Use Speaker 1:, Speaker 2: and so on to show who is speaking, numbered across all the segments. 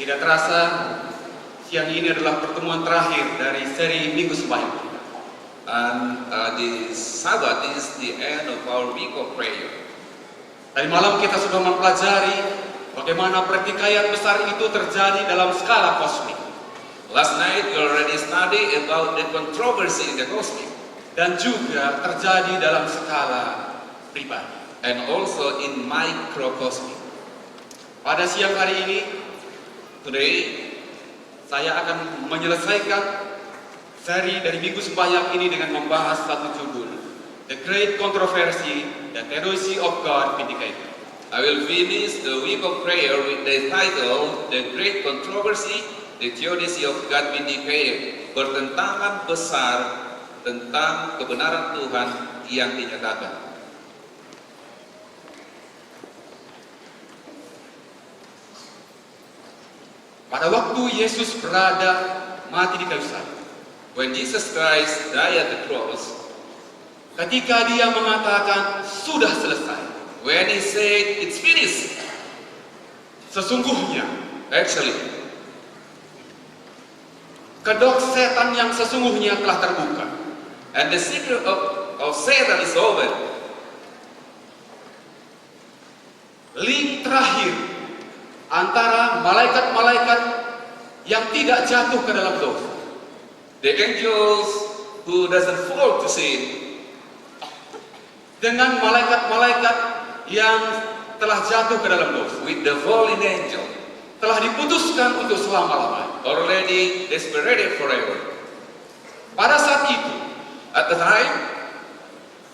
Speaker 1: Tidak terasa, siang ini adalah pertemuan terakhir dari seri Minggu Sembahyang.
Speaker 2: And this Sabbath is the end of our week of prayer.
Speaker 1: Tadi malam kita sudah mempelajari bagaimana pertikaian besar itu terjadi dalam skala kosmik.
Speaker 2: Last night we already studied about the controversy in the cosmic.
Speaker 1: Dan juga terjadi dalam skala pribadi.
Speaker 2: And also in microcosmic.
Speaker 1: Pada siang hari ini,
Speaker 2: Today,
Speaker 1: saya akan menyelesaikan seri dari Minggu Sembahyang ini dengan membahas satu judul, The Great Controversy, The Theodicy of God Vindicated.
Speaker 2: I will finish the week of prayer with the title, The Great Controversy, The Theodicy of God Vindicated. Pertentangan besar tentang kebenaran Tuhan yang dinyatakan.
Speaker 1: Pada waktu Yesus berada mati di kayu salib,
Speaker 2: When Jesus Christ died at the cross,
Speaker 1: ketika dia mengatakan sudah selesai,
Speaker 2: when he said it's finished,
Speaker 1: sesungguhnya
Speaker 2: actually,
Speaker 1: kedok setan yang sesungguhnya telah terbuka.
Speaker 2: and the secret of Satan is over.
Speaker 1: Link terakhir antara malaikat-malaikat yang tidak jatuh ke dalam dosa,
Speaker 2: The angels who doesn't fall to sin,
Speaker 1: dengan malaikat-malaikat yang telah jatuh ke dalam dosa,
Speaker 2: with the fallen angel,
Speaker 1: telah diputuskan untuk selama-lamanya.
Speaker 2: already separated forever.
Speaker 1: Pada saat itu,
Speaker 2: At the time,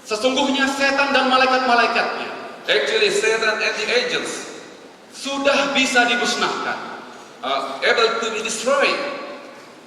Speaker 1: sesungguhnya setan dan malaikat-malaikatnya
Speaker 2: actually Satan and the angels
Speaker 1: sudah bisa dimusnahkan.
Speaker 2: are able to be destroyed.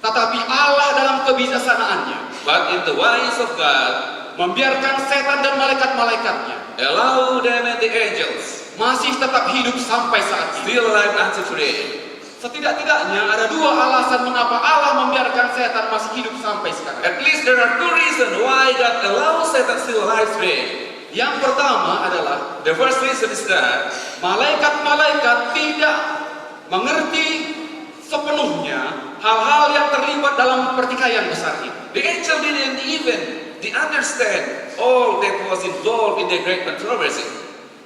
Speaker 1: Tetapi Allah dalam kebijaksanaannya
Speaker 2: But in the ways of God,
Speaker 1: membiarkan setan dan malaikat-malaikatnya
Speaker 2: allow them and the angels
Speaker 1: masih tetap hidup sampai saat ini.
Speaker 2: still alive until today.
Speaker 1: Setidak-tidaknya ada dua alasan mengapa Allah membiarkan setan masih hidup sampai sekarang.
Speaker 2: At least there are two reasons why God allows Satan still alive today.
Speaker 1: Yang pertama adalah
Speaker 2: The first reason is that
Speaker 1: malaikat-malaikat tidak mengerti sepenuhnya hal-hal yang terlibat dalam pertikaian besar ini.
Speaker 2: the angel didn't even understand all that was involved in the great controversy.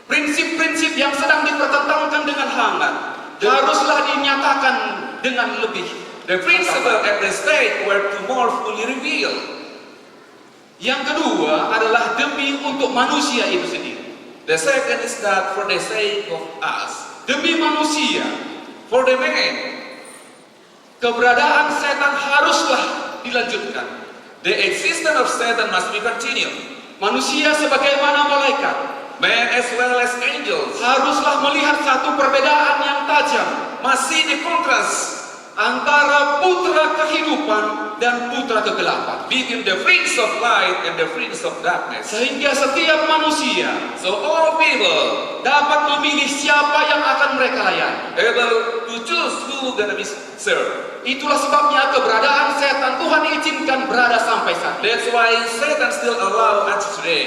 Speaker 1: Prinsip-prinsip yang sedang dipertentangkan dengan hangat haruslah dinyatakan dengan lebih.
Speaker 2: The principle at the stake were to more fully revealed.
Speaker 1: Yang kedua adalah demi untuk manusia itu sendiri.
Speaker 2: The second is that for the sake of us,
Speaker 1: Demi manusia,
Speaker 2: for the man,
Speaker 1: keberadaan setan haruslah dilanjutkan.
Speaker 2: the existence of Satan must be continued.
Speaker 1: Manusia sebagaimana malaikat
Speaker 2: Man as well as angels
Speaker 1: haruslah melihat satu perbedaan yang tajam
Speaker 2: must see the contrast
Speaker 1: antara putra kehidupan dan putra kegelapan.
Speaker 2: between the prince of light and the prince of darkness.
Speaker 1: Sehingga setiap manusia
Speaker 2: So all people
Speaker 1: dapat memilih siapa yang akan mereka layani.
Speaker 2: able to choose who gonna be served.
Speaker 1: Itulah sebabnya keberadaan setan Tuhan izinkan berada sampai saat ini.
Speaker 2: That's why Satan still allowed until today.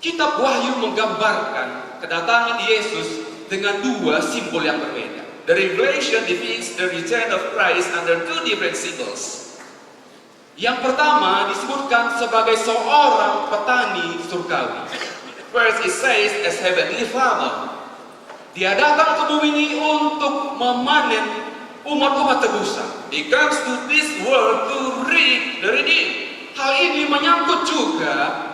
Speaker 1: Kitab Wahyu menggambarkan kedatangan Yesus dengan dua simbol yang berbeda.
Speaker 2: The revelation depicts the return of Christ under two different symbols.
Speaker 1: Yang pertama disebutkan sebagai seorang petani surgawi.
Speaker 2: First, it says as heavenly farmer.
Speaker 1: Dia datang ke bumi ini untuk memanen umat-umat tebusan.
Speaker 2: He comes to this world to reap the redeemed.
Speaker 1: Hal ini menyangkut juga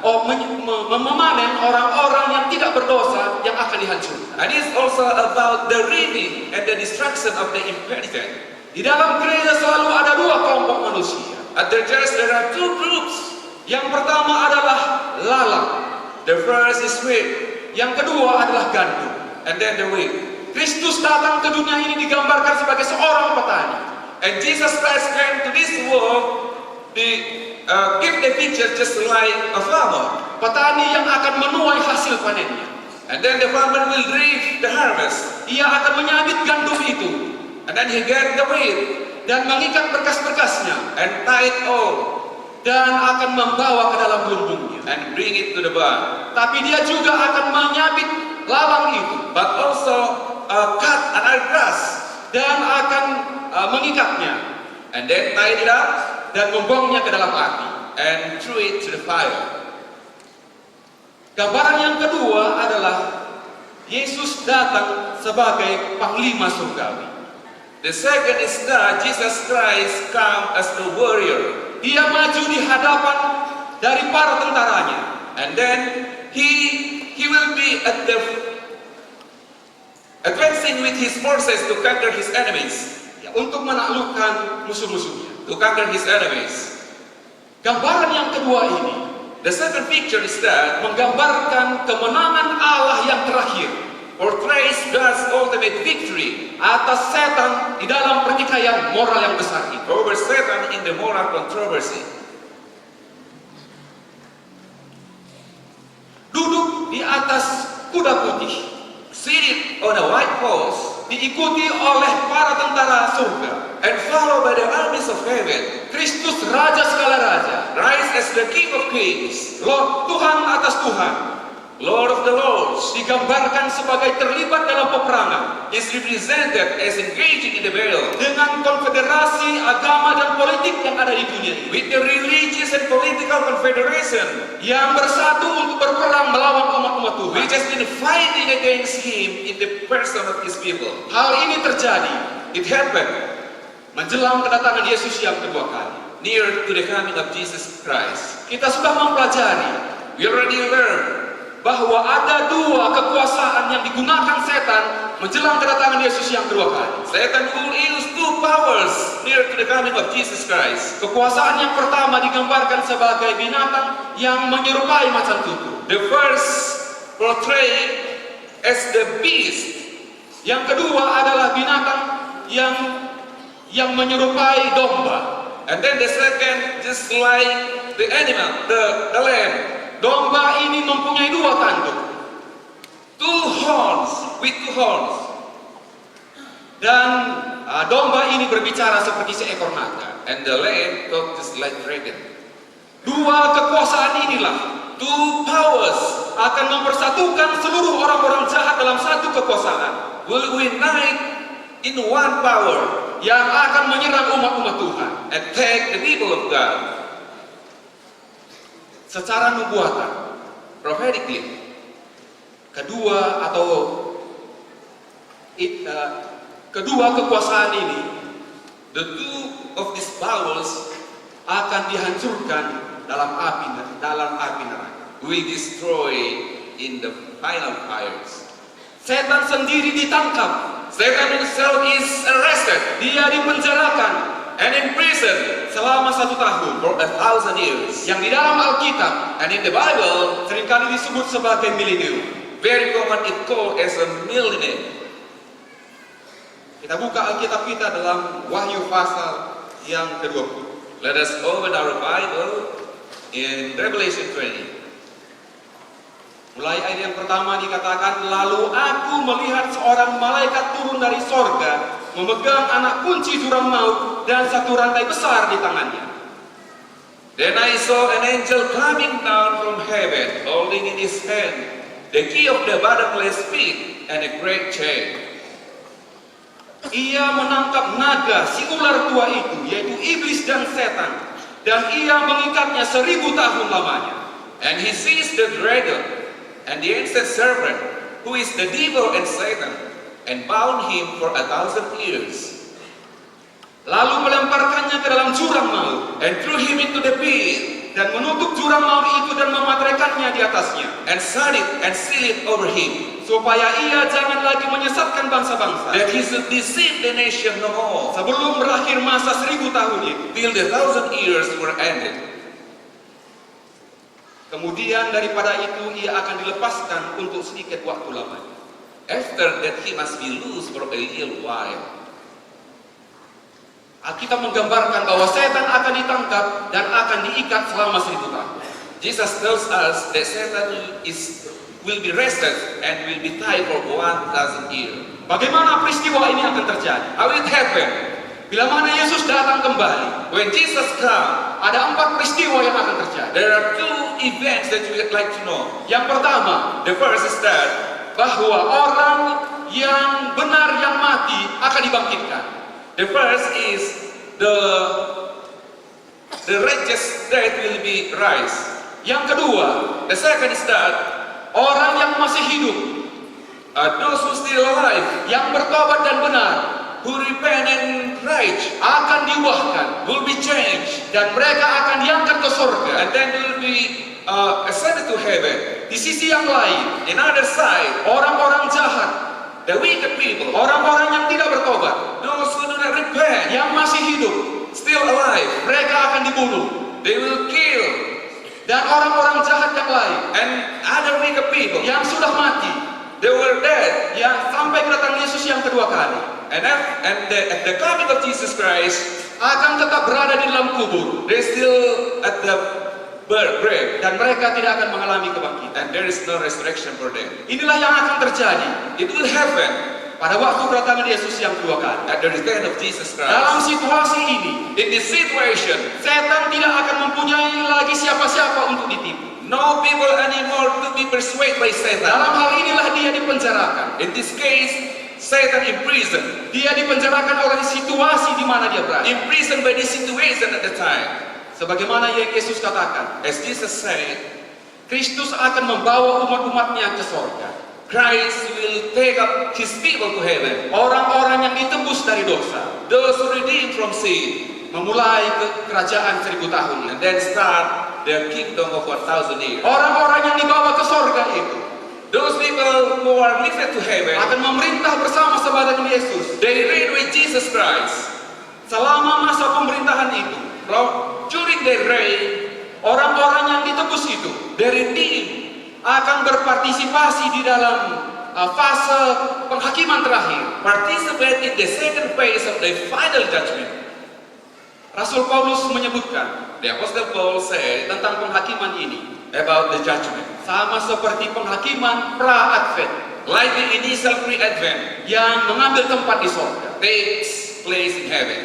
Speaker 1: memanen orang-orang yang tidak berdosa yang akan dihancurkan.
Speaker 2: And it's also about the reaping and the destruction of the impenitent.
Speaker 1: Di dalam gereja selalu ada dua kelompok manusia.
Speaker 2: At the church there are two groups.
Speaker 1: Yang pertama adalah lalang,
Speaker 2: The first is wheat,
Speaker 1: yang kedua adalah gandum.
Speaker 2: and then the wheat.
Speaker 1: Kristus datang ke dunia ini digambarkan sebagai seorang petani.
Speaker 2: And Jesus Christ came to this world to give the picture just like a farmer.
Speaker 1: Petani yang akan menuai hasil panennya.
Speaker 2: And then the farmer will reap the harvest.
Speaker 1: Ia akan menyabit gandum itu
Speaker 2: And then he get the wheat
Speaker 1: dan mengikat berkas-berkasnya
Speaker 2: and tie it all
Speaker 1: dan akan membawa ke dalam lumbungnya.
Speaker 2: and bring it to the barn.
Speaker 1: Tapi dia juga akan menyabit lalang itu
Speaker 2: But also cut
Speaker 1: dan akan mengikatnya
Speaker 2: and then tied it up
Speaker 1: dan membuangnya ke dalam api.
Speaker 2: and threw it to the fire.
Speaker 1: Gambaran yang kedua adalah Yesus datang sebagai panglima surgawi.
Speaker 2: The second is that Jesus Christ come as a warrior,
Speaker 1: Dia maju di hadapan dari para tentaranya.
Speaker 2: and then he will be at the advancing with his forces to conquer his enemies,
Speaker 1: Ya, untuk menaklukkan musuh-musuhnya.
Speaker 2: to conquer his enemies.
Speaker 1: Gambaran yang kedua ini
Speaker 2: The second picture is that
Speaker 1: menggambarkan kemenangan Allah yang terakhir
Speaker 2: portrays God's ultimate victory
Speaker 1: atas setan di dalam pertikaian moral yang besar itu.
Speaker 2: over Satan in the moral controversy.
Speaker 1: Duduk di atas kuda putih,
Speaker 2: Seated on a white horse
Speaker 1: diikuti oleh para tentara surga.
Speaker 2: and followed by the armies of heaven,
Speaker 1: Kristus Raja segala raja,
Speaker 2: rise as the King of Kings,
Speaker 1: Lord Tuhan atas Tuhan,
Speaker 2: Lord of the Lords,
Speaker 1: digambarkan sebagai terlibat dalam peperangan
Speaker 2: is represented as engaging in the battle
Speaker 1: dengan konfederasi agama dan politik yang ada di dunia ini,
Speaker 2: with the religious and political confederation
Speaker 1: yang bersatu untuk berperang melawan umat-umat Tuhan.
Speaker 2: which has been fighting against him in the person of his people.
Speaker 1: Hal ini terjadi
Speaker 2: It happened
Speaker 1: menjelang kedatangan Yesus yang kedua kali.
Speaker 2: near to the coming of Jesus Christ.
Speaker 1: Kita sudah mempelajari
Speaker 2: We already learned
Speaker 1: bahwa ada dua kekuasaan yang digunakan setan menjelang kedatangan Yesus yang kedua kali.
Speaker 2: Satan will use two powers near to the coming of Jesus Christ.
Speaker 1: Kekuasaan yang pertama digambarkan sebagai binatang yang menyerupai macan tutul.
Speaker 2: The first portrayed as the beast.
Speaker 1: Yang kedua adalah binatang yang menyerupai domba.
Speaker 2: And then the second, just like the animal, the lamb.
Speaker 1: Domba ini mempunyai dua tanduk
Speaker 2: Two horns, with two horns.
Speaker 1: dan domba ini berbicara seperti seekor naga.
Speaker 2: And the lamb talked just like dragon.
Speaker 1: Dua kekuasaan inilah
Speaker 2: Two powers
Speaker 1: akan mempersatukan seluruh orang-orang jahat dalam satu kekuasaan
Speaker 2: will unite in one power
Speaker 1: yang akan menyerang umat-umat Tuhan.
Speaker 2: attack the people of God.
Speaker 1: Secara nubuatan,
Speaker 2: Prophetically,
Speaker 1: kedua kekuasaan ini
Speaker 2: the two of these powers
Speaker 1: akan dihancurkan dalam api neraka.
Speaker 2: will destroy in the final fires.
Speaker 1: Setan sendiri ditangkap,
Speaker 2: Satan himself is arrested
Speaker 1: dia dipenjarakan
Speaker 2: and imprisoned
Speaker 1: selama 1 tahun.
Speaker 2: for 1,000 years.
Speaker 1: Yang di dalam Alkitab
Speaker 2: And in the Bible,
Speaker 1: seringkali disebut sebagai milenium.
Speaker 2: very common it called as a millennium.
Speaker 1: Kita buka Alkitab kita dalam Wahyu pasal yang ke-20.
Speaker 2: Let us open our Bible in Revelation 20.
Speaker 1: Mulai ayat yang pertama dikatakan, lalu aku melihat seorang malaikat turun dari sorga, memegang anak kunci jurang maut dan satu rantai besar di tangannya.
Speaker 2: Then I saw an angel coming down from heaven, holding in his hand the key of the bottomless pit and a great chain.
Speaker 1: Ia menangkap naga, si ular tua itu, yaitu iblis dan setan, dan ia mengikatnya 1000 tahun lamanya.
Speaker 2: And he seized the dragon and the ancient serpent, who is the devil and Satan, and bound him for 1,000 years,
Speaker 1: Lalu melemparkannya ke dalam jurang maut,
Speaker 2: and threw him into the pit,
Speaker 1: dan menutup jurang maut itu dan memateraikannya di atasnya,
Speaker 2: and shut it and sealed it over him,
Speaker 1: supaya ia jangan lagi menyesatkan bangsa-bangsa,
Speaker 2: that he should deceive the nation no more,
Speaker 1: sebelum berakhir masa 1000 tahun itu.
Speaker 2: till the 1,000 years were ended.
Speaker 1: Kemudian daripada itu ia akan dilepaskan untuk sedikit waktu lamanya.
Speaker 2: After that he must be loose for a little while.
Speaker 1: Alkitab menggambarkan bahwa setan akan ditangkap dan akan diikat selama 1000 tahun.
Speaker 2: Jesus tells us that Satan will be arrested and will be tied for 1,000 years.
Speaker 1: Bagaimana peristiwa ini akan terjadi?
Speaker 2: How it happened?
Speaker 1: Bila mana Yesus datang kembali,
Speaker 2: When Jesus comes,
Speaker 1: ada 4 peristiwa yang akan terjadi.
Speaker 2: there are 2 events that we would like to know.
Speaker 1: Yang pertama,
Speaker 2: The first is that
Speaker 1: bahwa orang yang benar yang mati akan dibangkitkan.
Speaker 2: The first is the righteous death will be rise.
Speaker 1: Yang kedua,
Speaker 2: The second is that
Speaker 1: orang yang masih hidup,
Speaker 2: those who still alive,
Speaker 1: yang bertobat dan benar,
Speaker 2: who repent and right,
Speaker 1: akan diubahkan
Speaker 2: will be changed,
Speaker 1: dan mereka akan diangkat ke surga.
Speaker 2: and then will be ascended to heaven.
Speaker 1: Di sisi yang lain,
Speaker 2: In other side,
Speaker 1: orang-orang jahat,
Speaker 2: the wicked people,
Speaker 1: orang-orang yang tidak bertobat,
Speaker 2: those who do not repent,
Speaker 1: yang masih hidup,
Speaker 2: still alive,
Speaker 1: mereka akan dibunuh.
Speaker 2: they will kill,
Speaker 1: Dan orang-orang jahat yang lain,
Speaker 2: and other wicked people,
Speaker 1: yang sudah mati,
Speaker 2: they were dead.
Speaker 1: yang sampai kedatangan Yesus yang kedua kali,
Speaker 2: And at the coming of Jesus Christ,
Speaker 1: akan tetap berada di dalam kubur.
Speaker 2: they're still at the grave,
Speaker 1: Dan mereka tidak akan mengalami kebangkitan.
Speaker 2: and there is no resurrection for them.
Speaker 1: Inilah yang akan terjadi
Speaker 2: It will happen
Speaker 1: pada waktu kedatangan Yesus yang kedua kali.
Speaker 2: at the return of Jesus
Speaker 1: Dalam
Speaker 2: Christ.
Speaker 1: situasi ini,
Speaker 2: In this situation,
Speaker 1: setan tidak akan mempunyai lagi siapa-siapa untuk ditipu.
Speaker 2: no people anymore to be persuaded by Satan.
Speaker 1: Dalam hal inilah dia dipenjarakan.
Speaker 2: In this case, Satan imprisoned.
Speaker 1: Dia dipenjarakan oleh situasi di mana dia berada.
Speaker 2: Imprisoned by this situation at the time.
Speaker 1: Sebagaimana yang Yesus katakan,
Speaker 2: As Jesus said,
Speaker 1: Kristus akan membawa umat-umatnya ke sorga.
Speaker 2: Christ will take up his people to heaven.
Speaker 1: Orang-orang yang ditebus dari dosa,
Speaker 2: Those who redeemed from sin,
Speaker 1: memulai ke kerajaan 1000 tahun.
Speaker 2: and then start the kingdom of 1,000 years.
Speaker 1: Orang-orang yang dibawa ke sorga itu
Speaker 2: Those people who are lifted to heaven,
Speaker 1: akan memerintah bersama-sama dengan Yesus
Speaker 2: they reign with Jesus Christ.
Speaker 1: selama masa pemerintahan itu.
Speaker 2: During their reign,
Speaker 1: Orang-orang yang ditebus itu
Speaker 2: they redeemed,
Speaker 1: akan berpartisipasi di dalam fase penghakiman terakhir.
Speaker 2: participate in the second phase of the final judgment.
Speaker 1: Rasul Paulus menyebutkan
Speaker 2: The Apostle Paul said
Speaker 1: tentang penghakiman ini
Speaker 2: about the judgment,
Speaker 1: sama seperti penghakiman pra-advent
Speaker 2: like the initial pre-advent
Speaker 1: yang mengambil tempat di sorga.
Speaker 2: takes place in heaven.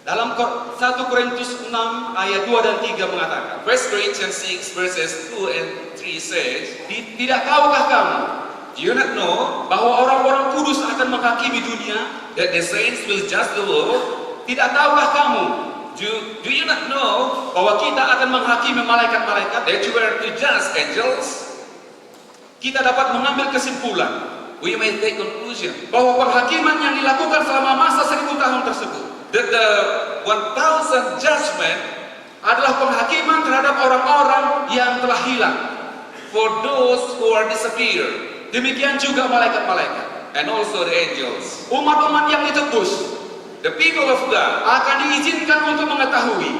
Speaker 1: Dalam 1 Korintus 6 ayat 2 dan 3 mengatakan,
Speaker 2: 1 Corinthians 6 verses 2 and 3 says,
Speaker 1: Tidak tahukah kamu
Speaker 2: do you not know
Speaker 1: bahwa orang-orang kudus akan menghakimi dunia?
Speaker 2: that the saints will judge the world?
Speaker 1: Tidak tahukah kamu
Speaker 2: Do you not know
Speaker 1: bahwa kita akan menghakimi malaikat-malaikat?
Speaker 2: that you are to judge angels?
Speaker 1: Kita dapat mengambil kesimpulan
Speaker 2: We may take conclusion
Speaker 1: bahwa penghakiman yang dilakukan selama masa 1000 tahun tersebut
Speaker 2: that the 1,000 judgment
Speaker 1: adalah penghakiman terhadap orang-orang yang telah hilang.
Speaker 2: for those who are disappeared,
Speaker 1: Demikian juga malaikat-malaikat.
Speaker 2: and also the angels.
Speaker 1: Umat-umat yang ditebus
Speaker 2: The people of God,
Speaker 1: akan diizinkan untuk mengetahui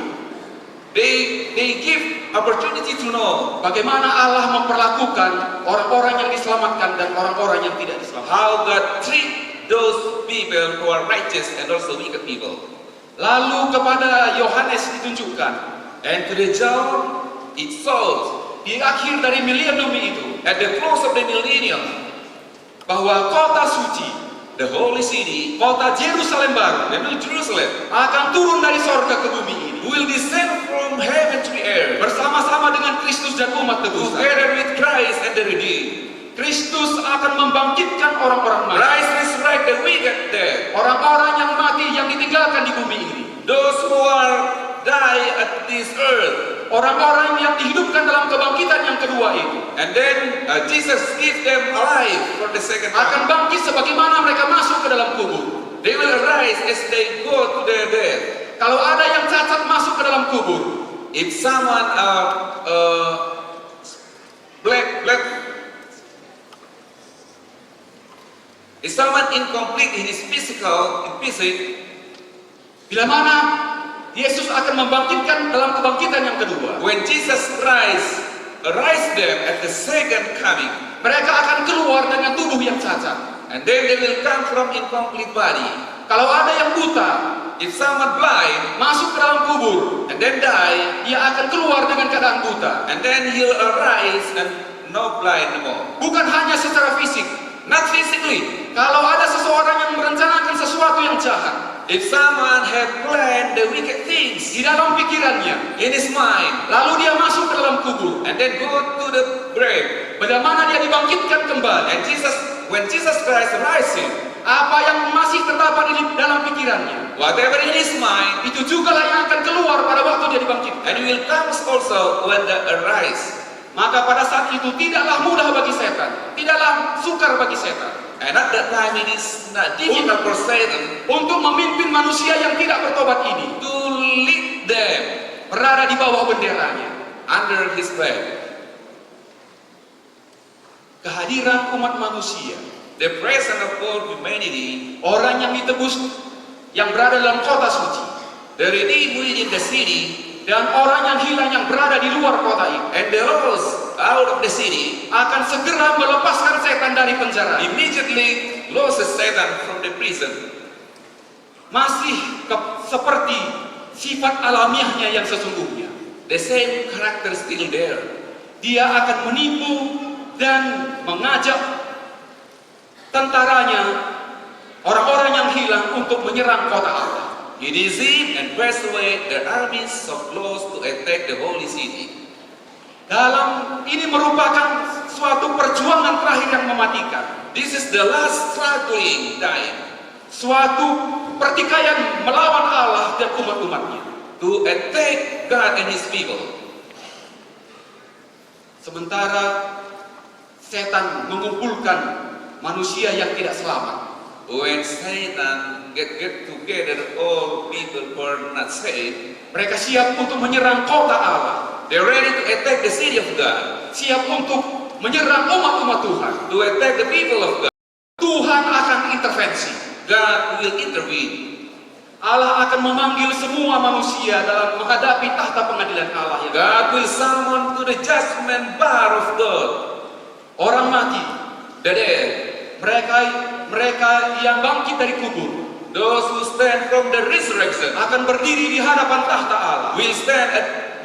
Speaker 2: they give opportunity to know
Speaker 1: bagaimana Allah memperlakukan orang-orang yang diselamatkan dan orang-orang yang tidak diselamatkan.
Speaker 2: how God treat those people who are righteous and also wicked people.
Speaker 1: Lalu kepada Yohanes ditunjukkan
Speaker 2: And to the John, it shows
Speaker 1: di akhir dari milenium itu
Speaker 2: at the close of the millennium,
Speaker 1: bahwa kota suci,
Speaker 2: the holy city,
Speaker 1: kota Yerusalem baru
Speaker 2: the new Jerusalem,
Speaker 1: akan turun dari sorga ke bumi ini
Speaker 2: will descend from heaven to the earth,
Speaker 1: bersama-sama dengan Kristus dan umat tebusan.
Speaker 2: together with Christ and the redeemed.
Speaker 1: Kristus akan membangkitkan orang-orang mati,
Speaker 2: Christ resurrect the wicked dead,
Speaker 1: orang-orang yang mati yang ditinggalkan di bumi ini,
Speaker 2: those who are die at this earth,
Speaker 1: orang-orang yang dihidupkan dalam kebangkitan yang kedua itu
Speaker 2: and then Jesus give them alive for the second
Speaker 1: akan
Speaker 2: time.
Speaker 1: bangkit sebagaimana mereka masuk ke dalam kubur.
Speaker 2: They will arise as they go to their death.
Speaker 1: Kalau ada yang cacat masuk ke dalam kubur,
Speaker 2: If someone if someone incomplete in his physical,
Speaker 1: bila mana Yesus akan membangkitkan dalam kebangkitan yang kedua,
Speaker 2: when Jesus rise them at the second coming,
Speaker 1: mereka akan keluar dengan tubuh yang cacat.
Speaker 2: and then they will come from incomplete body.
Speaker 1: Kalau ada yang buta
Speaker 2: If someone blind
Speaker 1: masuk ke dalam kubur,
Speaker 2: and then die,
Speaker 1: dia akan keluar dengan keadaan buta.
Speaker 2: and then he'll arise and no blind no more.
Speaker 1: Bukan hanya secara fisik.
Speaker 2: Not physically.
Speaker 1: Kalau ada seseorang yang merencanakan sesuatu yang jahat
Speaker 2: If someone have planned the wicked things
Speaker 1: di dalam pikirannya,
Speaker 2: in his mind,
Speaker 1: lalu dia masuk ke dalam kubur,
Speaker 2: and then go to the grave,
Speaker 1: bagaimana dia dibangkitkan kembali,
Speaker 2: and Jesus when Jesus Christ rises,
Speaker 1: apa yang masih terdapat di dalam pikirannya,
Speaker 2: whatever in his mind,
Speaker 1: itu juga lah yang akan keluar pada waktu dia dibangkitkan.
Speaker 2: and will come also when the arise.
Speaker 1: Maka pada saat itu tidaklah mudah bagi setan, tidaklah sukar bagi setan
Speaker 2: And at that time it is not difficult for Satan
Speaker 1: untuk memimpin manusia yang tidak bertobat ini
Speaker 2: to lead them
Speaker 1: berada di bawah benderanya.
Speaker 2: under his flag.
Speaker 1: Kehadiran umat manusia,
Speaker 2: The presence of all humanity,
Speaker 1: orang yang ditebus, yang berada dalam kota suci,
Speaker 2: the redeemed within the city,
Speaker 1: dan orang yang hilang yang berada di luar kota itu,
Speaker 2: and the lost out of the city,
Speaker 1: akan segera melepaskan setan dari penjara.
Speaker 2: immediately loses Satan from the prison.
Speaker 1: Masih seperti sifat alamiahnya yang sesungguhnya.
Speaker 2: The same character still there.
Speaker 1: Dia akan menipu dan mengajak tentaranya, orang-orang yang hilang, untuk menyerang kota Allah.
Speaker 2: He deceived and persuaded the armies of lost to attack the holy city.
Speaker 1: Dalam ini merupakan suatu perjuangan terakhir yang mematikan,
Speaker 2: This is the last struggling time
Speaker 1: suatu pertikaian melawan Allah dan umat-umatnya.
Speaker 2: to attack God and his people.
Speaker 1: Sementara setan mengumpulkan manusia yang tidak selamat,
Speaker 2: When Satan get together all people who are not saved,
Speaker 1: mereka siap untuk menyerang kota Allah,
Speaker 2: they're ready to attack the city of God,
Speaker 1: siap untuk menyerang umat-umat Tuhan.
Speaker 2: to attack the people of God.
Speaker 1: Tuhan akan intervensi.
Speaker 2: God will intervene.
Speaker 1: Allah akan memanggil semua manusia dalam menghadapi tahta pengadilan Allah yang
Speaker 2: God will summon to the judgment bar of God.
Speaker 1: orang mati,
Speaker 2: The dead,
Speaker 1: mereka yang bangkit dari kubur,
Speaker 2: those who stand from the resurrection,
Speaker 1: akan berdiri di hadapan tahta Allah.
Speaker 2: will stand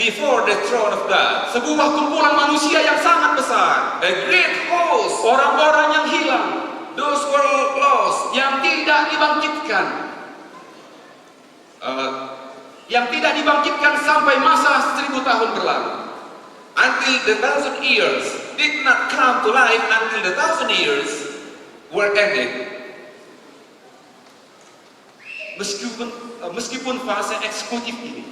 Speaker 2: before the throne of God.
Speaker 1: Sebuah kumpulan manusia yang sangat besar,
Speaker 2: A great host,
Speaker 1: orang-orang yang hilang,
Speaker 2: those who are lost,
Speaker 1: yang tidak dibangkitkan, sampai masa 1000 tahun berlalu.
Speaker 2: until the 1,000 years did not come to life, until the 1,000 years were ended.
Speaker 1: Meskipun fase eksekutif ini,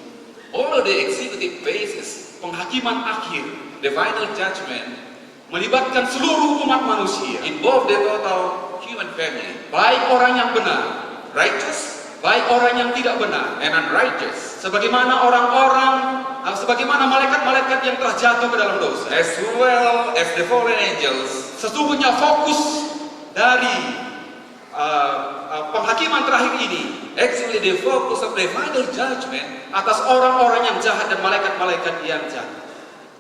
Speaker 2: All of the executive phases,
Speaker 1: penghakiman akhir,
Speaker 2: the final judgment,
Speaker 1: melibatkan seluruh umat manusia,
Speaker 2: involve the total human family,
Speaker 1: baik orang yang benar,
Speaker 2: righteous
Speaker 1: baik orang yang tidak benar,
Speaker 2: and unrighteous,
Speaker 1: sebagaimana malaikat-malaikat yang telah jatuh ke dalam dosa.
Speaker 2: as well as the fallen angels.
Speaker 1: Sesungguhnya fokus dari penghakiman terakhir ini
Speaker 2: Actually, the focus of the final judgment
Speaker 1: atas orang-orang yang jahat dan malaikat-malaikat yang jahat.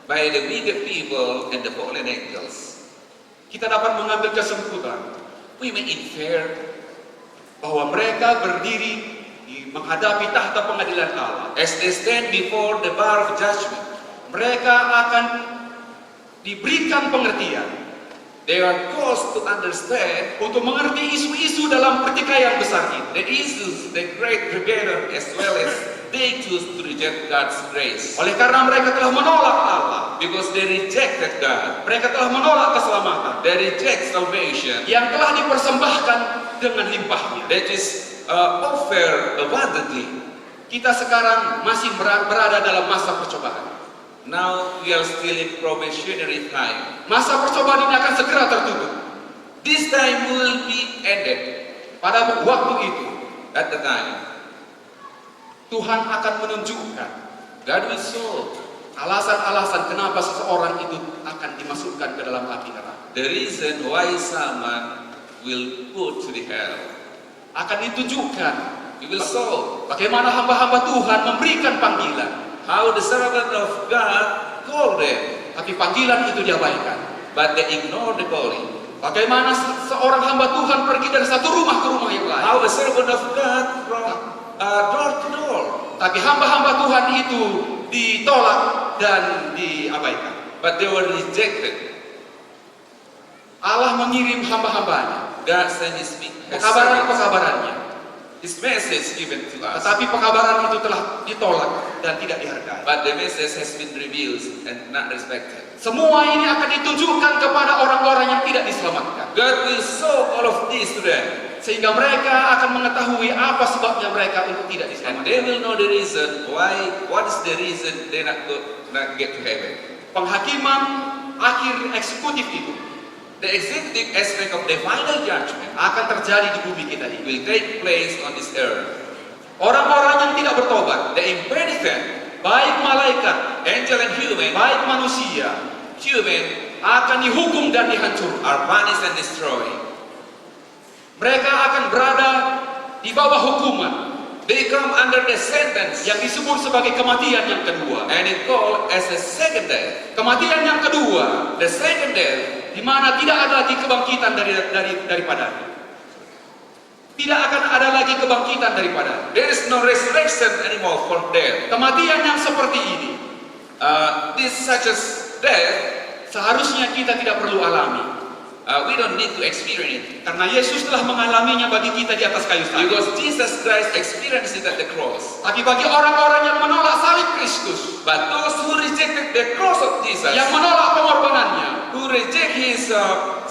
Speaker 2: by the wicked people and the fallen angels.
Speaker 1: Kita dapat mengambil kesimpulan
Speaker 2: We may infer
Speaker 1: bahwa mereka berdiri menghadapi tahta pengadilan Allah.
Speaker 2: as they stand before the bar of judgment,
Speaker 1: Mereka akan diberikan pengertian
Speaker 2: they are caused to understand
Speaker 1: untuk mengerti isu-isu dalam pertikaian besar ini.
Speaker 2: the issues, the great rebellion, as well as they choose to reject God's grace.
Speaker 1: Oleh karena mereka telah menolak Allah,
Speaker 2: Because they rejected God,
Speaker 1: mereka telah menolak keselamatan
Speaker 2: they reject salvation
Speaker 1: yang telah dipersembahkan dengan limpahnya.
Speaker 2: that is offered abundantly.
Speaker 1: Kita sekarang masih berada dalam masa percobaan.
Speaker 2: Now we are still in probationary time.
Speaker 1: Masa percobaan ini akan segera tertutup.
Speaker 2: This time will be ended.
Speaker 1: Pada waktu itu,
Speaker 2: At the time,
Speaker 1: Tuhan akan menunjukkan
Speaker 2: God will show
Speaker 1: alasan-alasan kenapa seseorang itu akan dimasukkan ke dalam api neraka.
Speaker 2: the reason why someone will put to the hell.
Speaker 1: Akan ditunjukkan
Speaker 2: He will show
Speaker 1: bagaimana hamba-hamba Tuhan memberikan panggilan,
Speaker 2: how the servant of God called them,
Speaker 1: tapi panggilan itu diabaikan.
Speaker 2: but they ignore the calling.
Speaker 1: Bagaimana seorang hamba Tuhan pergi dari satu rumah ke rumah yang lain,
Speaker 2: How a servant of God from door to door,
Speaker 1: tapi hamba-hamba Tuhan itu ditolak dan diabaikan.
Speaker 2: but they were rejected.
Speaker 1: Allah mengirim hamba-hambanya,
Speaker 2: God sent His servants,
Speaker 1: pekabaran-pekabarannya,
Speaker 2: His message given to us,
Speaker 1: tetapi pekabaran itu telah ditolak dan tidak dihargai.
Speaker 2: but the message has been revealed and not respected.
Speaker 1: Semua ini akan ditunjukkan kepada orang-orang yang tidak diselamatkan.
Speaker 2: God will show all of this to them.
Speaker 1: Sehingga mereka akan mengetahui apa sebabnya mereka untuk tidak
Speaker 2: And
Speaker 1: diselamatkan.
Speaker 2: they will know the reason why, what is the reason they not get to heaven.
Speaker 1: Penghakiman akhir eksekutif itu
Speaker 2: The executive aspect of the final judgment
Speaker 1: akan terjadi di bumi kita ini.
Speaker 2: will take place on this earth.
Speaker 1: Orang-orang yang tidak bertobat,
Speaker 2: The impenitent,
Speaker 1: baik malaikat,
Speaker 2: angel and
Speaker 1: baik manusia,
Speaker 2: human
Speaker 1: akan dihukum dan dihancurkan.
Speaker 2: are punished and destroyed.
Speaker 1: Mereka akan berada di bawah hukuman
Speaker 2: They come under the sentence
Speaker 1: yang disebut sebagai kematian yang kedua.
Speaker 2: and it called as a second death.
Speaker 1: Kematian yang kedua,
Speaker 2: The second death,
Speaker 1: di mana tidak ada lagi kebangkitan daripadanya. Tidak akan ada lagi kebangkitan daripadanya.
Speaker 2: there is no resurrection anymore from death.
Speaker 1: Kematian yang seperti ini
Speaker 2: This such as death,
Speaker 1: seharusnya kita tidak perlu alami.
Speaker 2: we don't need to experience it.
Speaker 1: Karena Yesus telah mengalaminya bagi kita di atas kayu salib.
Speaker 2: Because Jesus Christ experienced it at the cross.
Speaker 1: Tapi bagi orang-orang yang menolak salib Kristus,
Speaker 2: But those who rejected the cross of Jesus,
Speaker 1: yang menolak pengorbanannya,
Speaker 2: who reject his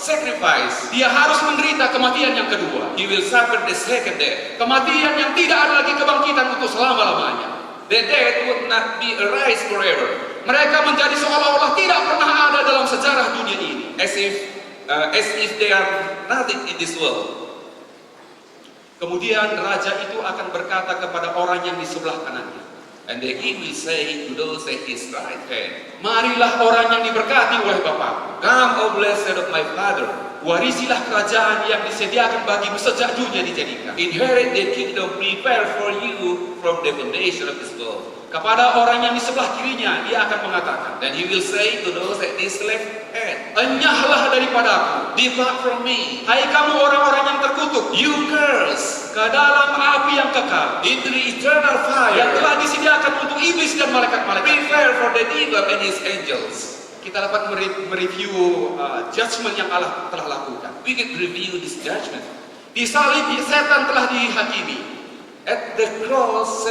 Speaker 2: sacrifice,
Speaker 1: dia harus menderita kematian yang kedua.
Speaker 2: he will suffer the second death.
Speaker 1: Kematian yang tidak ada lagi kebangkitan untuk selama-lamanya.
Speaker 2: The death would not be arise forever,
Speaker 1: Mereka menjadi seolah-olah tidak pernah ada dalam sejarah dunia ini.
Speaker 2: as if they are nothing in this world.
Speaker 1: Kemudian raja itu akan berkata kepada orang yang di sebelah kanannya,
Speaker 2: And then he will say to those at his right hand,
Speaker 1: marilah orang yang diberkati oleh Bapa,
Speaker 2: Come, O blessed of my Father,
Speaker 1: warisilah kerajaan yang disediakan bagimu sejak dunia dijadikan.
Speaker 2: inherit the kingdom prepared for you from the foundation of this world.
Speaker 1: Kepada orang yang di sebelah kirinya, dia akan mengatakan,
Speaker 2: Then he will say to those at his left hand,
Speaker 1: enyahlah daripadaku,
Speaker 2: Depart from me,
Speaker 1: hai kamu orang-orang yang terkutuk,
Speaker 2: you curse,
Speaker 1: ke dalam api yang kekal,
Speaker 2: into the eternal
Speaker 1: yang
Speaker 2: fire,
Speaker 1: telah disediakan untuk iblis dan malaikat-malaikat.
Speaker 2: prepared for the devil and his angels.
Speaker 1: Kita dapat mereview judgment yang Allah telah lakukan.
Speaker 2: We can review this judgment.
Speaker 1: Di salib, setan telah dihakimi.
Speaker 2: At the cross,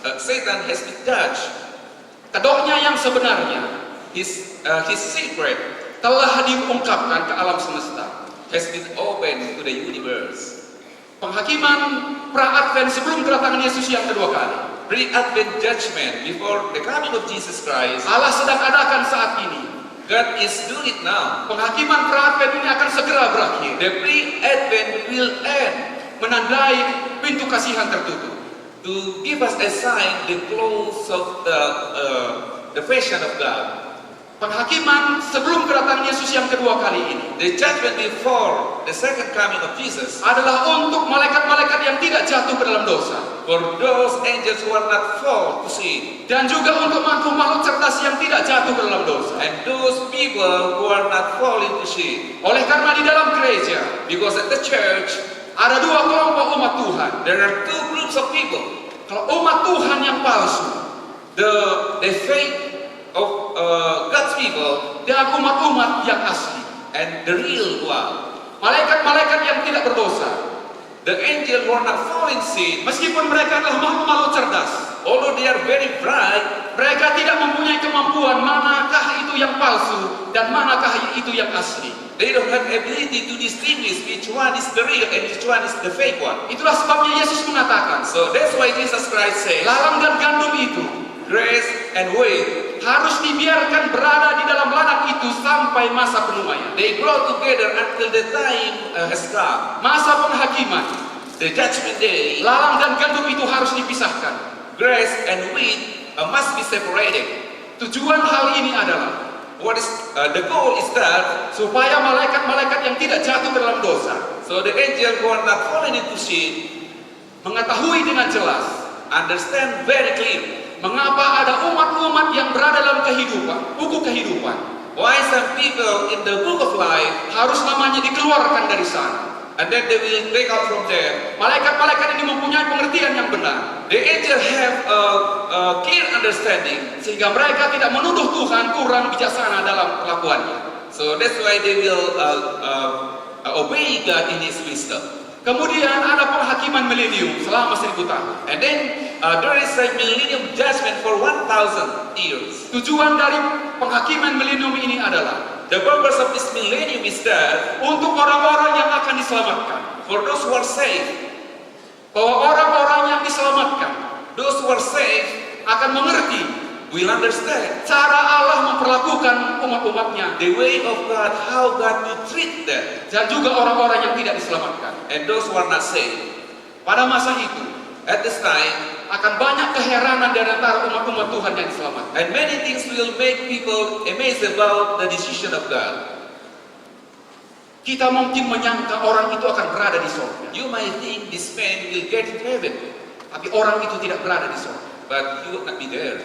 Speaker 2: Satan has been judged.
Speaker 1: Kedoknya yang sebenarnya
Speaker 2: His secret
Speaker 1: telah diungkapkan ke alam semesta.
Speaker 2: has been opened to the universe.
Speaker 1: Penghakiman pra-advent sebelum kedatangan Yesus yang kedua kali,
Speaker 2: Pre-Advent judgment before the coming of Jesus Christ,
Speaker 1: Allah sedang adakan saat ini.
Speaker 2: God is doing it now.
Speaker 1: Penghakiman pra-advent ini akan segera berakhir,
Speaker 2: The pre-Advent will end
Speaker 1: menandai pintu kasihan tertutup.
Speaker 2: to give us a sign the close of the fashion of God.
Speaker 1: Penghakiman sebelum kedatangan Yesus yang kedua kali ini
Speaker 2: The judgment before the second coming of Jesus,
Speaker 1: adalah untuk malaikat-malaikat yang tidak jatuh ke dalam dosa,
Speaker 2: for those angels who are not fall to sin,
Speaker 1: dan juga untuk makhluk-makhluk cerdas yang tidak jatuh ke dalam dosa.
Speaker 2: and those people who are not fall into sin.
Speaker 1: Oleh karena di dalam gereja
Speaker 2: Because at the church,
Speaker 1: ada dua kelompok umat Tuhan.
Speaker 2: there are two groups of people.
Speaker 1: Kalau umat Tuhan yang palsu
Speaker 2: The faith of God's people
Speaker 1: dan umat-umat yang asli,
Speaker 2: and the real one.
Speaker 1: malaikat-malaikat yang tidak berdosa,
Speaker 2: The angel who are not fall in sin,
Speaker 1: meskipun mereka adalah makhluk-makhluk cerdas,
Speaker 2: although they are very bright,
Speaker 1: mereka tidak mempunyai kemampuan manakah itu yang palsu dan manakah itu yang asli.
Speaker 2: they don't have ability to distinguish which one is the real and which one is the fake one.
Speaker 1: Itulah sebabnya Yesus mengatakan,
Speaker 2: So that's why Jesus Christ says,
Speaker 1: ladang dan gandum itu
Speaker 2: grace and wheat,
Speaker 1: harus dibiarkan berada di dalam ladang itu sampai masa penuaian.
Speaker 2: they grow together until the time has come.
Speaker 1: Masa penghakiman,
Speaker 2: The judgment day,
Speaker 1: ladang dan gandum itu harus dipisahkan.
Speaker 2: grace and wheat must be separated.
Speaker 1: Tujuan hal ini adalah
Speaker 2: What is the goal is that
Speaker 1: supaya malaikat-malaikat yang tidak jatuh ke dalam dosa
Speaker 2: so the angel who are not fallen into sin
Speaker 1: mengetahui dengan jelas
Speaker 2: understand very clear
Speaker 1: mengapa ada umat-umat yang berada dalam buku kehidupan
Speaker 2: why some people in the book of life,
Speaker 1: harus namanya dikeluarkan dari sana.
Speaker 2: and then they will take out from there.
Speaker 1: Malaikat-malaikat ini mempunyai pengertian yang benar,
Speaker 2: The angel have a clear understanding,
Speaker 1: sehingga mereka tidak menuduh Tuhan kurang bijaksana dalam perlakuannya.
Speaker 2: so that's why they will obey God in His wisdom.
Speaker 1: Kemudian ada penghakiman milenium selama 1000 tahun.
Speaker 2: And then there is a millennium judgment for 1,000 years.
Speaker 1: Tujuan dari penghakiman milenium ini adalah
Speaker 2: The purpose of this millennium is that
Speaker 1: untuk orang-orang yang akan diselamatkan.
Speaker 2: for those who are saved,
Speaker 1: Bahwa orang-orang yang diselamatkan
Speaker 2: those who are saved
Speaker 1: akan mengerti
Speaker 2: will understand
Speaker 1: cara Allah memperlakukan umat-umatnya.
Speaker 2: the way of God, how God will treat them,
Speaker 1: Dan juga orang-orang yang tidak diselamatkan.
Speaker 2: and those who are not saved.
Speaker 1: Pada masa itu
Speaker 2: At this time,
Speaker 1: akan banyak keheranan dari antara umat-umat Tuhan yang diselamatkan.
Speaker 2: and many things will make people amazed about the decision of God.
Speaker 1: Kita mungkin menyangka orang itu akan berada di surga,
Speaker 2: You might think this man will get into heaven,
Speaker 1: tapi orang itu tidak berada di surga.
Speaker 2: but he would not be there.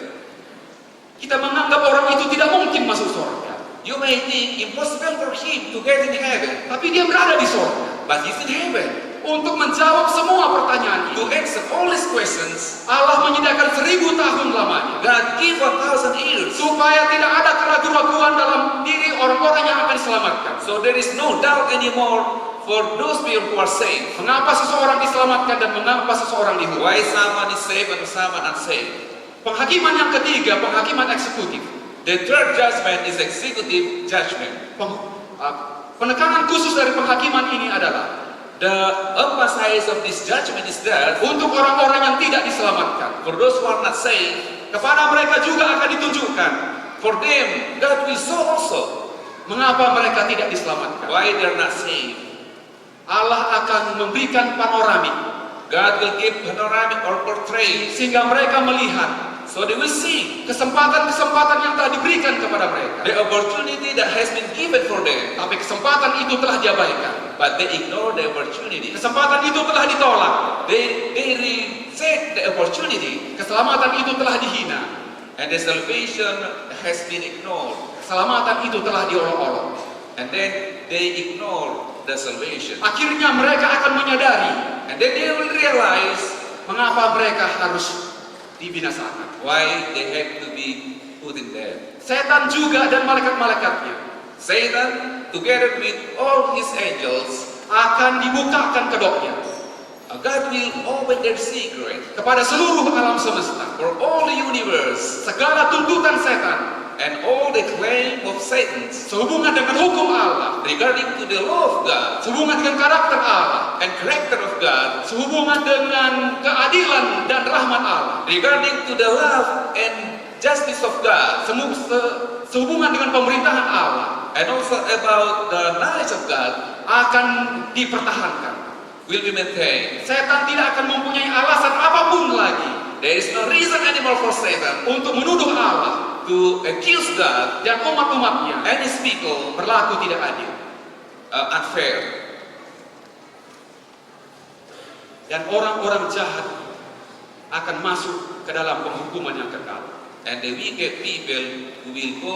Speaker 1: Kita menganggap orang itu tidak mungkin masuk surga,
Speaker 2: You may think impossible for him to get into heaven,
Speaker 1: tapi dia berada di surga.
Speaker 2: but he's in heaven.
Speaker 1: Untuk menjawab semua pertanyaan
Speaker 2: To
Speaker 1: itu,
Speaker 2: answer all these questions,
Speaker 1: Allah menyediakan 1000 tahun lamanya,
Speaker 2: God give 1,000 years.
Speaker 1: supaya tidak ada keraguan-raguan dalam diri orang-orang yang akan diselamatkan.
Speaker 2: So there is no doubt anymore for those people who are saved.
Speaker 1: Mengapa seseorang diselamatkan dan mengapa seseorang dihukum?
Speaker 2: Why someone is saved and someone unsaved.
Speaker 1: Penghakiman yang ketiga, penghakiman eksekutif.
Speaker 2: The third judgment is executive judgment.
Speaker 1: Penekanan khusus dari penghakiman ini adalah
Speaker 2: The emphasis of this judgment is that
Speaker 1: untuk orang-orang yang tidak diselamatkan.
Speaker 2: for those who are not saved,
Speaker 1: Kepada mereka juga akan ditunjukkan
Speaker 2: for them, God will show also
Speaker 1: mengapa mereka tidak diselamatkan.
Speaker 2: why they are not saved.
Speaker 1: Allah akan memberikan panoramik
Speaker 2: God will give panoramic or portray,
Speaker 1: sehingga mereka melihat
Speaker 2: so they will see
Speaker 1: kesempatan-kesempatan yang telah diberikan kepada mereka.
Speaker 2: the opportunity that has been given for them,
Speaker 1: Tapi kesempatan itu telah diabaikan.
Speaker 2: but they ignore the opportunity.
Speaker 1: Kesempatan itu telah ditolak.
Speaker 2: They reject the opportunity,
Speaker 1: Keselamatan itu telah dihina.
Speaker 2: and the salvation has been ignored.
Speaker 1: Keselamatan itu telah diolok-olok.
Speaker 2: And then they ignore the salvation.
Speaker 1: Akhirnya mereka akan menyadari
Speaker 2: And then they will realize
Speaker 1: mengapa mereka harus dibinasakan.
Speaker 2: why they have to be put in death.
Speaker 1: Setan juga dan malaikat-malaikatnya
Speaker 2: Satan, together with all his angels,
Speaker 1: akan dibukakan kedoknya
Speaker 2: God will open their secret
Speaker 1: kepada seluruh alam semesta.
Speaker 2: for all the universe
Speaker 1: Segala tuntutan setan
Speaker 2: and all the claim of Satan
Speaker 1: sehubungan dengan hukum Allah,
Speaker 2: regarding to the law of God
Speaker 1: sehubungan dengan karakter Allah,
Speaker 2: and character of God,
Speaker 1: sehubungan dengan keadilan dan rahmat Allah,
Speaker 2: regarding to the love and justice of God,
Speaker 1: sehubungan dengan pemerintahan Allah,
Speaker 2: and also about the knowledge of God
Speaker 1: akan dipertahankan.
Speaker 2: will be maintained.
Speaker 1: Setan tidak akan mempunyai alasan apapun lagi
Speaker 2: There is no reason anymore for Satan
Speaker 1: untuk menuduh Allah
Speaker 2: to accuse God
Speaker 1: dan umat-umatnya
Speaker 2: and his people
Speaker 1: berlaku tidak adil.
Speaker 2: unfair.
Speaker 1: Dan orang-orang jahat akan masuk ke dalam penghukuman yang kekal.
Speaker 2: And the wicked people will go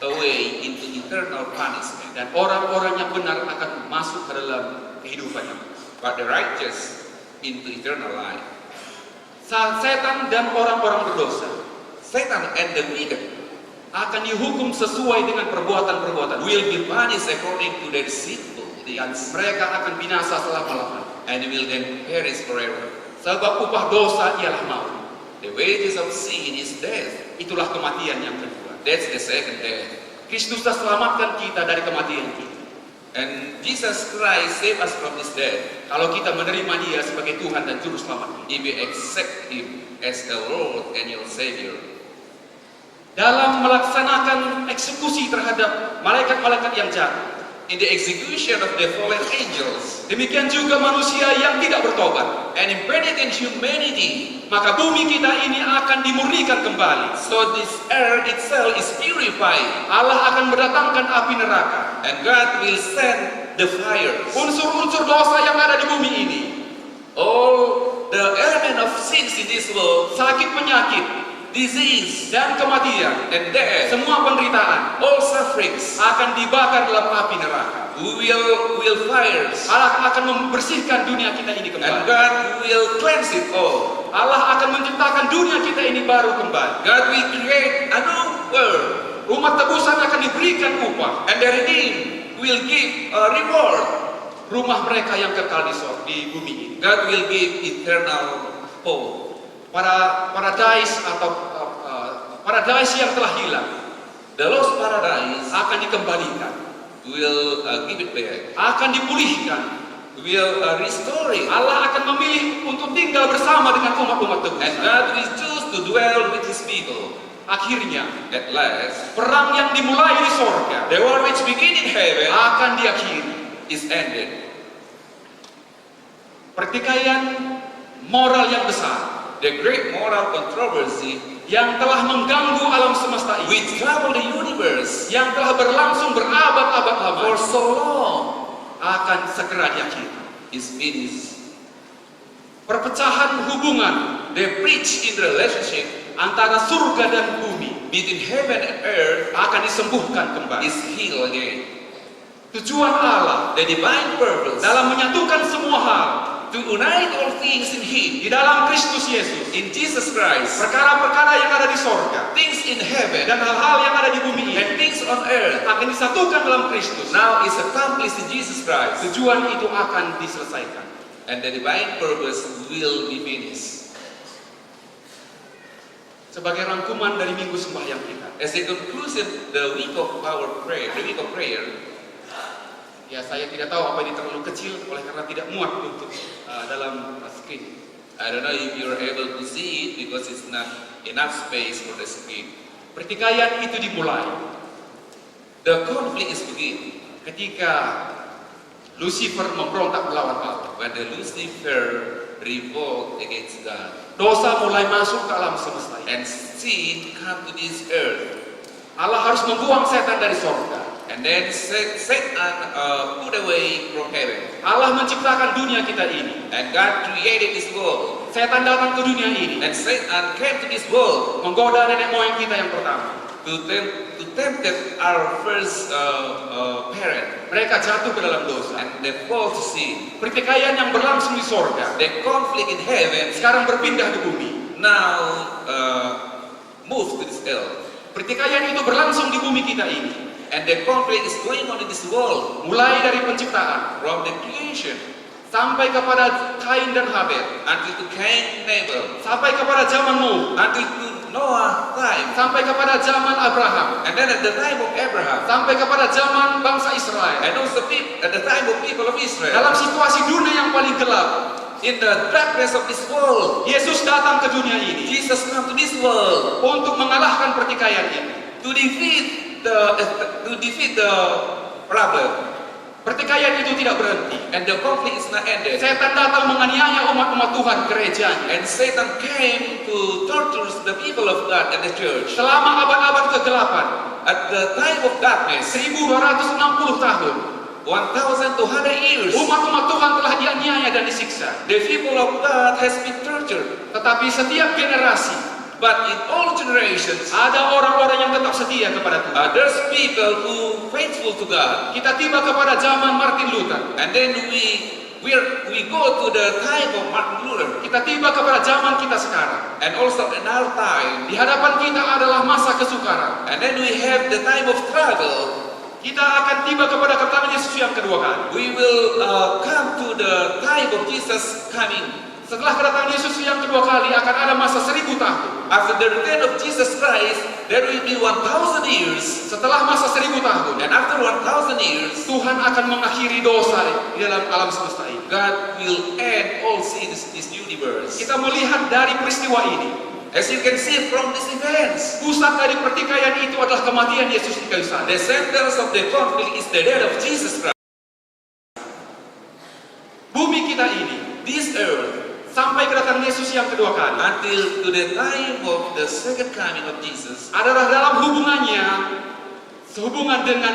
Speaker 2: away into eternal punishment.
Speaker 1: Dan orang-orang yang benar akan masuk ke dalam kehidupan yang kekal.
Speaker 2: But the righteous into eternal life.
Speaker 1: Setan dan orang-orang berdosa
Speaker 2: Satan and the wicked
Speaker 1: akan dihukum sesuai dengan perbuatan-perbuatan
Speaker 2: will be punished according to their sinful
Speaker 1: dan
Speaker 2: deeds,
Speaker 1: mereka akan binasa selama-lamanya.
Speaker 2: and will then perish forever.
Speaker 1: Sebab upah dosa ialah maut.
Speaker 2: The wages of sin is death.
Speaker 1: Itulah kematian yang kedua.
Speaker 2: That's the second death.
Speaker 1: Kristus telah selamatkan kita dari kematian kita.
Speaker 2: And Jesus Christ saved us from this death.
Speaker 1: Kalau kita menerima Dia sebagai Tuhan dan Juru Selamat kita.
Speaker 2: If you accept Him as the Lord and your Savior.
Speaker 1: Dalam melaksanakan eksekusi terhadap malaikat-malaikat yang jahat,
Speaker 2: In the execution of the fallen angels
Speaker 1: demikian juga manusia yang tidak bertobat,
Speaker 2: and impenitent humanity,
Speaker 1: maka bumi kita ini akan dimurnikan kembali.
Speaker 2: so this earth itself is purified,
Speaker 1: Allah akan mendatangkan api neraka.
Speaker 2: and God will send the fires.
Speaker 1: Unsur-unsur dosa yang ada di bumi ini,
Speaker 2: All the element of sins in this world,
Speaker 1: sakit penyakit
Speaker 2: disease
Speaker 1: dan kematian,
Speaker 2: and death,
Speaker 1: semua penderitaan
Speaker 2: all sufferings,
Speaker 1: akan dibakar dalam api neraka.
Speaker 2: will fires,
Speaker 1: Allah akan membersihkan dunia kita ini
Speaker 2: and
Speaker 1: kembali.
Speaker 2: God will cleanse it all.
Speaker 1: Allah akan menciptakan dunia kita ini baru kembali.
Speaker 2: God will create a new world,
Speaker 1: Umat tebusan akan diberikan upah.
Speaker 2: and the redeemed will give a reward.
Speaker 1: Rumah mereka yang kekal di bumi ini.
Speaker 2: God will give eternal hope.
Speaker 1: Paradise atau Paradise yang telah hilang
Speaker 2: The lost paradise
Speaker 1: akan dikembalikan,
Speaker 2: will give it back,
Speaker 1: akan dipulihkan.
Speaker 2: will restore it.
Speaker 1: Allah akan memilih untuk tinggal bersama dengan umat-umat
Speaker 2: And
Speaker 1: tebusan.
Speaker 2: God will choose to dwell with His people.
Speaker 1: Akhirnya,
Speaker 2: At last,
Speaker 1: perang yang dimulai di sorga
Speaker 2: the war which begin in heaven
Speaker 1: akan diakhiri.
Speaker 2: is ended.
Speaker 1: Pertikaian moral yang besar
Speaker 2: The great moral controversy
Speaker 1: yang telah mengganggu alam semesta ini,
Speaker 2: which troubled the universe
Speaker 1: yang telah berlangsung berabad-abad
Speaker 2: for
Speaker 1: lamanya,
Speaker 2: so long
Speaker 1: akan segera diakhiri.
Speaker 2: is finished.
Speaker 1: Perpecahan hubungan
Speaker 2: The breach in the relationship
Speaker 1: antara surga dan bumi
Speaker 2: between heaven and earth
Speaker 1: akan disembuhkan kembali.
Speaker 2: is healed again.
Speaker 1: Tujuan Allah
Speaker 2: The divine purpose
Speaker 1: dalam menyatukan semua hal
Speaker 2: to unite all things in Him,
Speaker 1: di dalam Kristus Yesus,
Speaker 2: in Jesus Christ,
Speaker 1: perkara-perkara yang ada di sorga
Speaker 2: things in heaven
Speaker 1: dan hal-hal yang ada di bumi ini
Speaker 2: and things on earth
Speaker 1: akan disatukan dalam Kristus.
Speaker 2: now is accomplished in Jesus Christ,
Speaker 1: Tujuan itu akan diselesaikan.
Speaker 2: and the divine purpose will be finished.
Speaker 1: Sebagai rangkuman dari minggu sembahyang kita,
Speaker 2: As a conclusion, the week of prayer,
Speaker 1: ya saya tidak tahu apa ini terlalu kecil oleh karena tidak muat untuk dalam screen.
Speaker 2: I don't know if you're able to see it because it's not enough space for the screen.
Speaker 1: Pertikaian itu dimulai
Speaker 2: The conflict is begin
Speaker 1: ketika Lucifer memberontak melawan Allah.
Speaker 2: when the Lucifer revolt against God,
Speaker 1: Dosa mulai masuk ke alam semesta ini.
Speaker 2: and sin come to this earth,
Speaker 1: Allah harus membuang setan dari sorga.
Speaker 2: and then Satan put away from heaven,
Speaker 1: Allah menciptakan dunia kita ini.
Speaker 2: and God created this world,
Speaker 1: Setan datang ke dunia ini
Speaker 2: and Satan came to this world
Speaker 1: menggoda nenek moyang kita yang pertama.
Speaker 2: to tempt our first parent,
Speaker 1: Mereka jatuh ke dalam dosa.
Speaker 2: and they fall to sin.
Speaker 1: Pertikaian yang berlangsung di sorga
Speaker 2: The conflict in heaven
Speaker 1: sekarang berpindah ke bumi.
Speaker 2: now moves to this earth,
Speaker 1: Pertikaian itu berlangsung di bumi kita ini.
Speaker 2: and the conflict is going on in this world
Speaker 1: Mulai dari penciptaan
Speaker 2: from the creation
Speaker 1: sampai kepada Kain dan Habel,
Speaker 2: until to Cain and Abel,
Speaker 1: sampai kepada zaman Nuh,
Speaker 2: until to Noah time,
Speaker 1: sampai kepada zaman Abraham,
Speaker 2: and then at the time of Abraham,
Speaker 1: sampai kepada zaman bangsa Israel.
Speaker 2: and also at the time of people of Israel.
Speaker 1: Dalam situasi dunia yang paling gelap,
Speaker 2: In the darkness of this world,
Speaker 1: Yesus datang ke dunia ini
Speaker 2: Jesus come to this world
Speaker 1: untuk mengalahkan pertikaian ini.
Speaker 2: to defeat the problem,
Speaker 1: Pertikaian itu tidak berhenti.
Speaker 2: and the conflict is not ended.
Speaker 1: Setan datang menganiaya umat-umat Tuhan gerejanya.
Speaker 2: And Satan came to torture the people of God and the church.
Speaker 1: Selama abad-abad kegelapan,
Speaker 2: At the time of darkness,
Speaker 1: 1260 tahun,
Speaker 2: 1,200 years,
Speaker 1: umat-umat Tuhan telah dianiaya dan disiksa.
Speaker 2: the people of God has been tortured.
Speaker 1: Tetapi setiap generasi
Speaker 2: But in all generations,
Speaker 1: ada orang-orang yang tetap setia kepada Tuhan.
Speaker 2: there's people who faithful to God.
Speaker 1: Kita tiba kepada zaman Martin Luther.
Speaker 2: And then we go to the time of Martin Luther.
Speaker 1: Kita tiba kepada zaman kita sekarang.
Speaker 2: And also in our time.
Speaker 1: Di hadapan kita adalah masa kesukaran.
Speaker 2: And then we have the time of struggle.
Speaker 1: Kita akan tiba kepada kedatangan Yesus yang kedua kali.
Speaker 2: We will come to the time of Jesus coming.
Speaker 1: Setelah kedatangan Yesus yang kedua kali akan ada masa 1000 tahun.
Speaker 2: After the return of Jesus Christ, there will be 1,000 years.
Speaker 1: Setelah masa 1000 tahun,
Speaker 2: And after 1,000 years,
Speaker 1: Tuhan akan mengakhiri dosa di dalam alam semesta ini.
Speaker 2: God will end all sins in this universe.
Speaker 1: Kita melihat dari peristiwa ini,
Speaker 2: As you can see from these events,
Speaker 1: pusat dari pertikaian itu adalah kematian Yesus di kayu salib.
Speaker 2: the center of the conflict is the death of Jesus Christ.
Speaker 1: Bumi kita ini,
Speaker 2: This earth,
Speaker 1: sampai kedatangan Yesus yang kedua kali,
Speaker 2: until to the time of the second coming of Jesus,
Speaker 1: adalah dalam hubungannya sehubungan dengan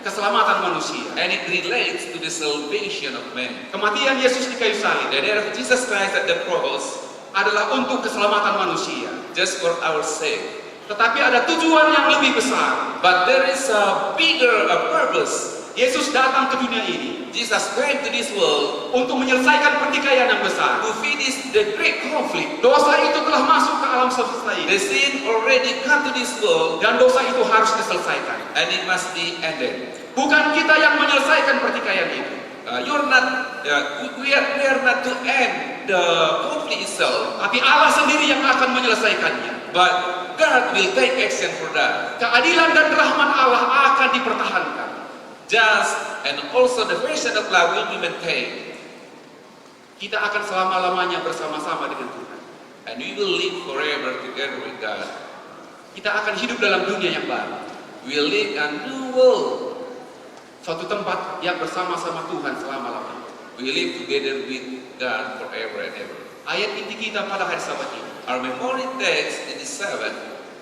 Speaker 1: keselamatan manusia.
Speaker 2: and it relates to the salvation of man.
Speaker 1: Kematian Yesus di kayu salib
Speaker 2: The death of Jesus Christ at the cross,
Speaker 1: adalah untuk keselamatan manusia.
Speaker 2: just for our sake.
Speaker 1: Tetapi ada tujuan yang lebih besar.
Speaker 2: But there is a bigger purpose.
Speaker 1: Yesus datang ke dunia ini
Speaker 2: Jesus came to this world
Speaker 1: untuk menyelesaikan pertikaian yang besar.
Speaker 2: to finish the great conflict.
Speaker 1: Dosa itu telah masuk ke alam semesta ini
Speaker 2: The sin already come to this world,
Speaker 1: dan dosa itu harus diselesaikan.
Speaker 2: and it must be ended.
Speaker 1: Bukan kita yang menyelesaikan pertikaian itu.
Speaker 2: We are not to end the conflict itself,
Speaker 1: Tapi Allah sendiri yang akan menyelesaikannya.
Speaker 2: but God will take action for that.
Speaker 1: Keadilan dan rahmat Allah akan dipertahankan.
Speaker 2: Just and also the vision of love will be maintained.
Speaker 1: Kita akan selama-lamanya bersama-sama dengan Tuhan.
Speaker 2: And we will live forever together with God.
Speaker 1: Kita akan hidup dalam dunia yang baru.
Speaker 2: We will live a new world.
Speaker 1: Suatu tempat yang bersama-sama Tuhan selama-lamanya.
Speaker 2: We live together with God forever and ever.
Speaker 1: Ayat inti kita pada hari Sabat ini
Speaker 2: Our memory text in the Sabbath,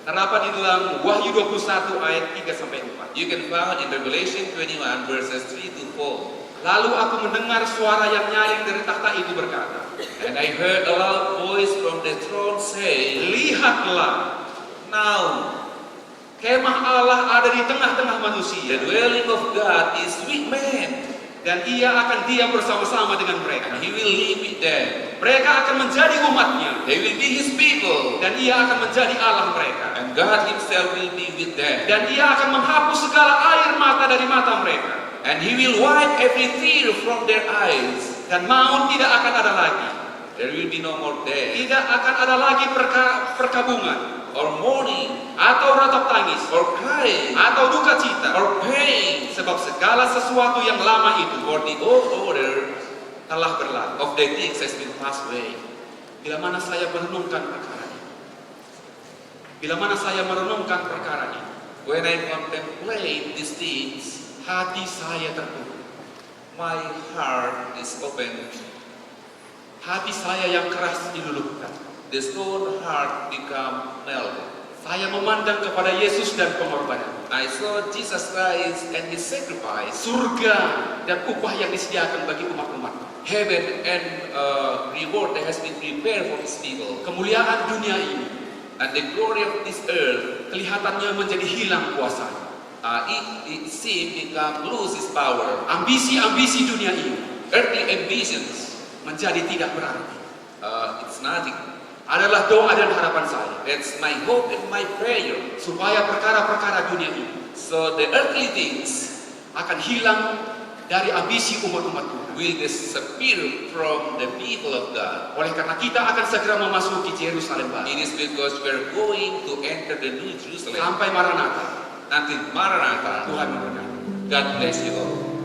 Speaker 1: terdapat di dalam Wahyu 21 ayat 3 sampai 4.
Speaker 2: you can find in Revelation 21 verses 3 to 4.
Speaker 1: Lalu aku mendengar suara yang nyaring dari takhta itu berkata,
Speaker 2: And I heard a loud voice from the throne say,
Speaker 1: lihatlah,
Speaker 2: Now
Speaker 1: kemah Allah ada di tengah-tengah
Speaker 2: the
Speaker 1: manusia,
Speaker 2: dwelling of God is with men,
Speaker 1: dan ia akan diam bersama-sama dengan mereka.
Speaker 2: and he will live with them.
Speaker 1: Mereka akan menjadi umatnya,
Speaker 2: They will be his people,
Speaker 1: dan ia akan menjadi Allah mereka.
Speaker 2: and God himself will be with them.
Speaker 1: Dan ia akan menghapus segala air mata dari mata mereka.
Speaker 2: And he will wipe every tear from their eyes.
Speaker 1: Dan maut tidak akan ada lagi.
Speaker 2: There will be no more death,
Speaker 1: Tidak akan ada lagi perkabungan,
Speaker 2: or mourning,
Speaker 1: atau ratap tangis,
Speaker 2: or crying,
Speaker 1: atau duka cita.
Speaker 2: or pain,
Speaker 1: Sebab segala sesuatu yang lama itu
Speaker 2: for the old order
Speaker 1: telah berlalu.
Speaker 2: of the things has been passed away.
Speaker 1: Bila mana saya merenungkan perkara ini, bila mana saya merenungkan perkara ini,
Speaker 2: When I contemplate these things,
Speaker 1: hati saya terpukul.
Speaker 2: my heart is open.
Speaker 1: Hati saya yang keras diluluhkan.
Speaker 2: The stone heart become melted.
Speaker 1: Saya memandang kepada Yesus dan pengorbanan,
Speaker 2: I saw Jesus Christ and his sacrifice,
Speaker 1: surga dan upah yang disediakan bagi umat-umat,
Speaker 2: heaven and reward that has been prepared for his people.
Speaker 1: kemuliaan dunia ini
Speaker 2: And the glory of this earth,
Speaker 1: kelihatannya menjadi hilang kuasanya.
Speaker 2: it seemed become lose its power.
Speaker 1: Ambisi-ambisi dunia ini
Speaker 2: Earthly ambitions,
Speaker 1: menjadi tidak berarti.
Speaker 2: it's nothing.
Speaker 1: Adalah doa dan harapan saya
Speaker 2: That's my hope and my prayer.
Speaker 1: supaya perkara-perkara dunia ini
Speaker 2: So the earthly things
Speaker 1: akan hilang dari ambisi umat-umat Tuhan.
Speaker 2: will disappear from the people of God.
Speaker 1: Oleh karena kita akan segera memasuki Yerusalem baru.
Speaker 2: It is because we are going to enter the new Jerusalem
Speaker 1: Sampai Maranatha.
Speaker 2: until Maranatha.
Speaker 1: Tuhan memberkati.
Speaker 2: God bless you all.